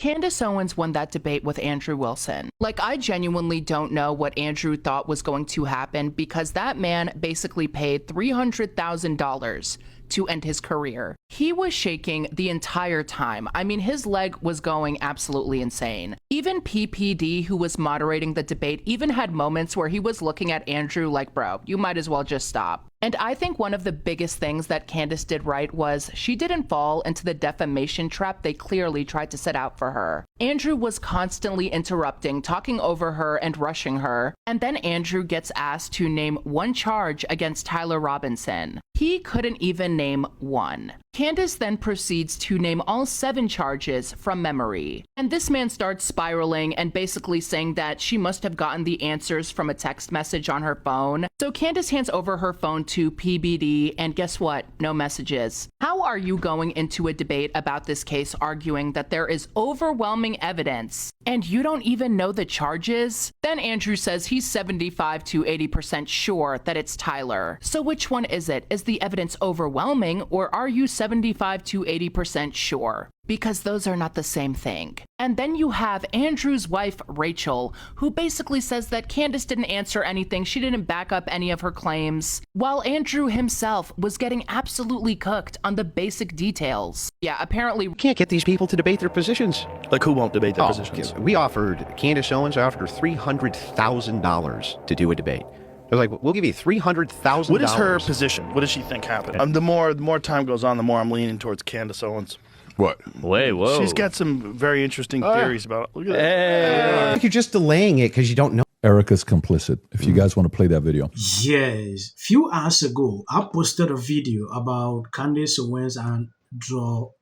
Candace Owens won that debate with Andrew Wilson. Like, I genuinely don't know what Andrew thought was going to happen, because that man basically paid $300,000 to end his career. He was shaking the entire time. I mean, his leg was going absolutely insane. Even PPD, who was moderating the debate, even had moments where he was looking at Andrew like, bro, you might as well just stop. And I think one of the biggest things that Candace did right was she didn't fall into the defamation trap they clearly tried to set out for her. Andrew was constantly interrupting, talking over her, and rushing her. And then Andrew gets asked to name one charge against Tyler Robinson. He couldn't even name one. Candace then proceeds to name all 7 charges from memory. And this man starts spiraling and basically saying that she must have gotten the answers from a text message on her phone. So Candace hands over her phone to PBD, and guess what? No messages. How are you going into a debate about this case arguing that there is overwhelming evidence and you don't even know the charges? Then Andrew says he's 75 to 80% sure that it's Tyler. So which one is it? Is the evidence overwhelming, or are you 75 to 80% sure? Because those are not the same thing. And then you have Andrew's wife, Rachel, who basically says that Candace didn't answer anything, she didn't back up any of her claims, while Andrew himself was getting absolutely cooked on the basic details. Yeah, apparently We can't get these people to debate their positions. Like, who won't debate their positions? We offered Candace Owens $300,000 to do a debate. They're like, we'll give you $300,000. What is her position? What does she think happened? The more time goes on, the more I'm leaning towards Candace Owens. What? Wait, whoa. She's got some very interesting theories about it. Look at I think you're just delaying it because you don't know. Erica's complicit. If you guys want to play that video. Yes. Few hours ago, I posted a video about Candace Owens and Drew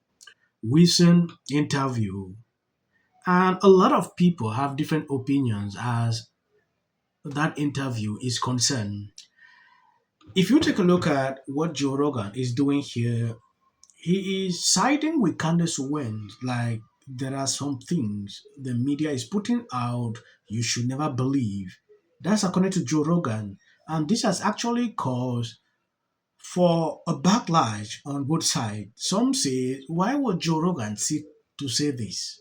Wilson interview. And a lot of people have different opinions as that interview is concerned. If you take a look at what Joe Rogan is doing here, he is siding with Candace Owens. Like, there are some things the media is putting out you should never believe. That's according to Joe Rogan. And this has actually caused for a backlash on both sides. Some say, why would Joe Rogan sit to say this?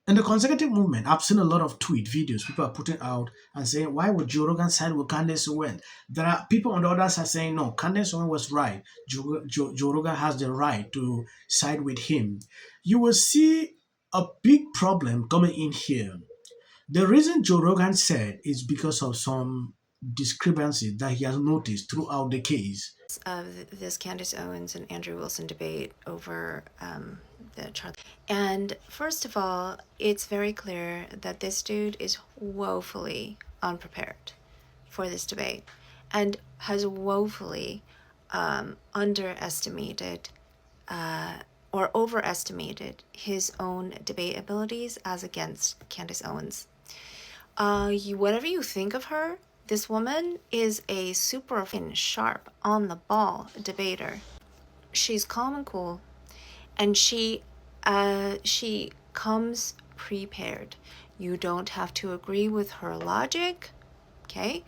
In the consecutive movement, I've seen a lot of tweet videos people are putting out and saying, why would Joe Rogan side with Candace Owens? There are people on the other side saying, no, Candace Owens was right. Joe Rogan has the right to side with him. You will see a big problem coming in here. The reason Joe Rogan said is because of some discrepancies that he has noticed throughout the case. Of this Candace Owens and Andrew Wilson debate over the Charlie. And first of all, it's very clear that this dude is woefully unprepared for this debate and has woefully underestimated or overestimated his own debate abilities as against Candace Owens. Whatever you think of her, this woman is a super sharp, on the ball debater. She's calm and cool, and she comes prepared. You don't have to agree with her logic, okay?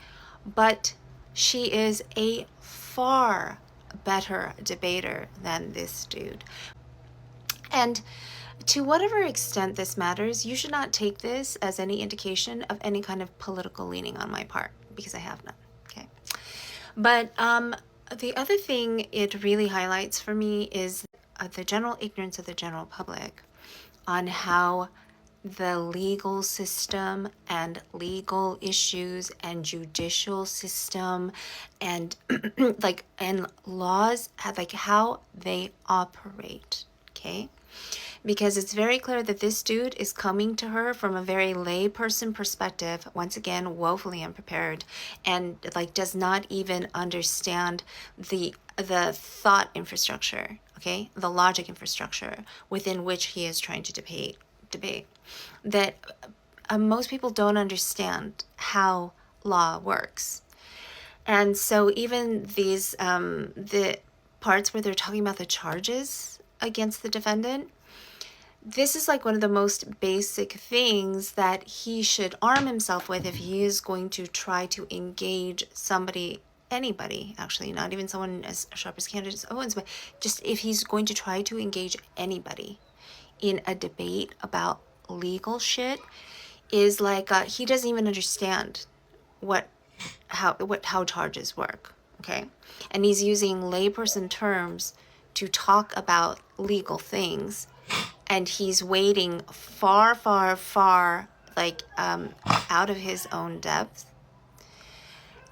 But she is a far better debater than this dude. And to whatever extent this matters, you should not take this as any indication of any kind of political leaning on my part, because I have none, okay? But the other thing it really highlights for me is the general ignorance of the general public on how the legal system and legal issues and judicial system and and laws like how they operate, okay? Because it's very clear that this dude is coming to her from a very layperson perspective, once again, woefully unprepared, and does not even understand the thought infrastructure, okay, the logic infrastructure within which he is trying to debate. That most people don't understand how law works. And so even these the parts where they're talking about the charges against the defendant, this is like one of the most basic things that he should arm himself with if he is going to try to engage anybody, actually, not even someone as sharp as Candace Owens, but just if he's going to try to engage anybody in a debate about legal shit is like he doesn't even understand how charges work, okay? And he's using layperson terms to talk about legal things, and he's wading far, far, far, like out of his own depth.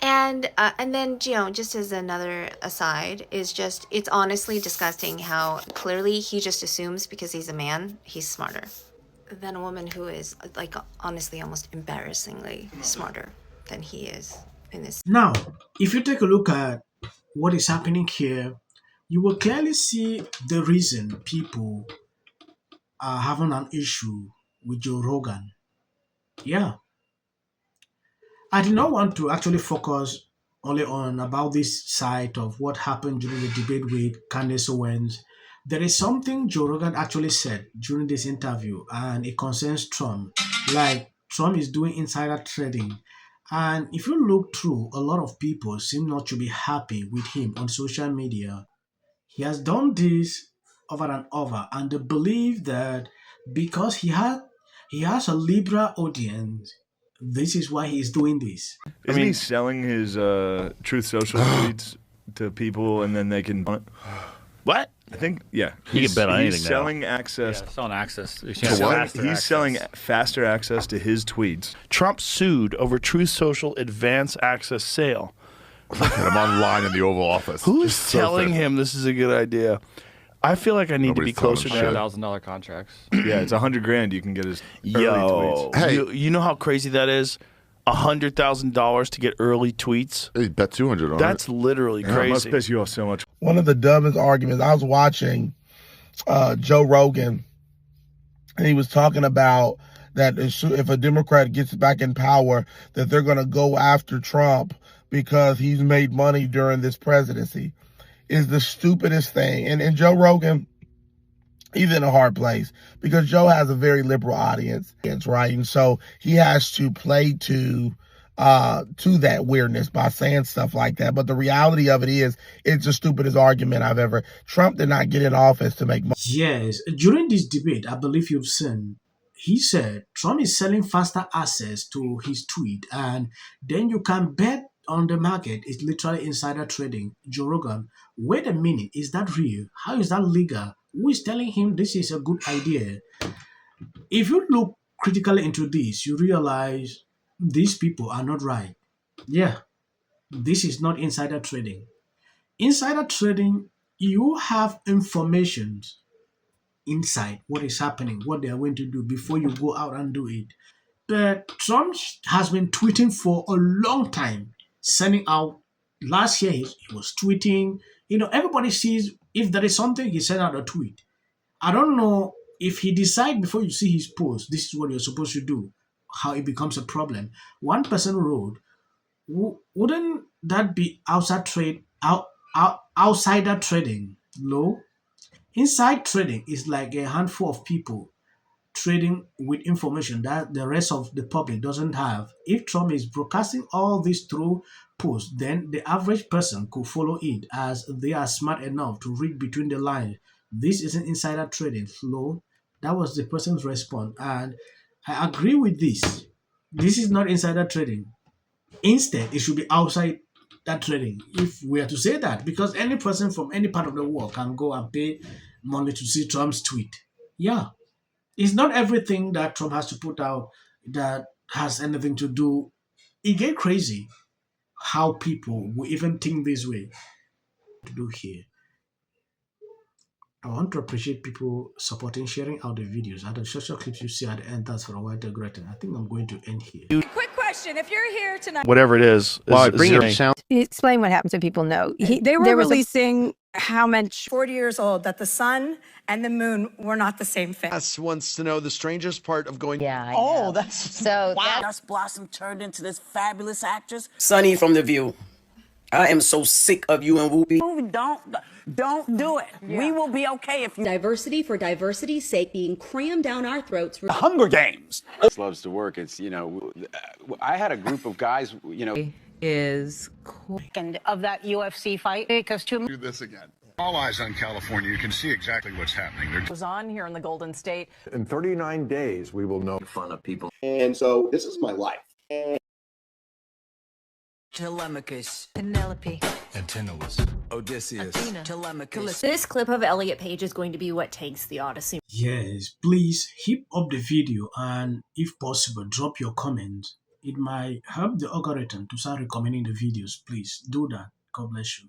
And then, you know, just as another aside, is just, it's honestly disgusting how clearly he just assumes because he's a man, he's smarter than a woman who is, like, honestly almost embarrassingly smarter than he is in this. Now, if you take a look at what is happening here, you will clearly see the reason people are having an issue with Joe Rogan. Yeah. I did not want to actually focus only on about this side of what happened during the debate with Candace Owens. There is something Joe Rogan actually said during this interview, and it concerns Trump. Like, Trump is doing insider trading. And if you look through, a lot of people seem not to be happy with him on social media. He has done this over and over, and they believe that because he has a liberal audience, this is why he is doing this. Isn't he selling his Truth Social tweets to people and then they can... What? I think, yeah. He can bet on anything He's now. selling access. Yeah, selling access. He's selling faster access to his tweets. Trump sued over Truth Social advance access sale. I'm online in the Oval Office. Who is Just so telling thin. him this is a good idea? I feel like I need Nobody's to be closer telling him to shit. $100,000 contracts. Yeah, it's $100,000 you can get his early Yo, tweets. Hey. you know how crazy that is? $100,000 to get early tweets. Hey, bet 200 on That's it. literally It must crazy. piss you off so much. One of the dumbest arguments, I was watching Joe Rogan, and he was talking about that if a Democrat gets back in power, that they're going to go after Trump because he's made money during this presidency, is the stupidest thing. And Joe Rogan, he's in a hard place because Joe has a very liberal audience, right? And so he has to play to that weirdness by saying stuff like that. But the reality of it is, it's the stupidest argument I've ever. Trump did not get in office to make money. Yes, during this debate, I believe you've seen, he said Trump is selling faster access to his tweet, and then you can bet on the market. It's literally insider trading. Joe Rogan, wait a minute, is that real? How is that legal? Who is telling him this is a good idea? If you look critically into this, you realize these people are not right. Yeah, this is not insider trading. Insider trading, you have information inside what is happening, what they are going to do before you go out and do it. But Trump has been tweeting for a long time, sending out. Last year, he was tweeting. You know, everybody sees if there is something, he sent out a tweet. I don't know if he decides before you see his post, this is what you're supposed to do, how it becomes a problem. One person wrote, wouldn't that be outsider trading? No. Inside trading is like a handful of people trading with information that the rest of the public doesn't have. If Trump is broadcasting all this through posts, then the average person could follow it as they are smart enough to read between the lines. This isn't insider trading. Slow. That was the person's response. And I agree with this. This is not insider trading. Instead, it should be outside that trading, if we are to say that, because any person from any part of the world can go and pay money to see Trump's tweet. Yeah. It's not everything that Trump has to put out that has anything to do. It get crazy how people will even think this way. To do here, I want to appreciate people supporting, sharing out the videos and the social clips you see at the end. That's for a wider greater. I think I'm going to end here. Quick question. If you're here tonight, Whatever it is Bring zero. it sound. Explain what happened so people know. they were there was releasing how much 40 years old that the sun and the moon were not the same thing. Wants to know the strangest part of going. Yeah. Oh, that's So wow. Dust Blossom turned into this fabulous actress. Sunny from The View. I am so sick of you and Whoopi. Don't do it. We will be okay if you. Diversity for diversity's sake being crammed down our throats. The Hunger Games. Loves to work. It's, you know, I had a group of guys, you know. Is cool. And of that UFC fight, because Do this again. All eyes on California. You can see exactly what's happening. They're Was on here in the Golden State. In 39 days, we will know. Fun of people. And so this is my life. Telemachus, Penelope, Antinous, Odysseus, Athena, Telemachus. This clip of Elliot Page is going to be what takes the Odyssey. Yes, please hit up the video and if possible, drop your comments. It might help the algorithm to start recommending the videos. Please do that. God bless you.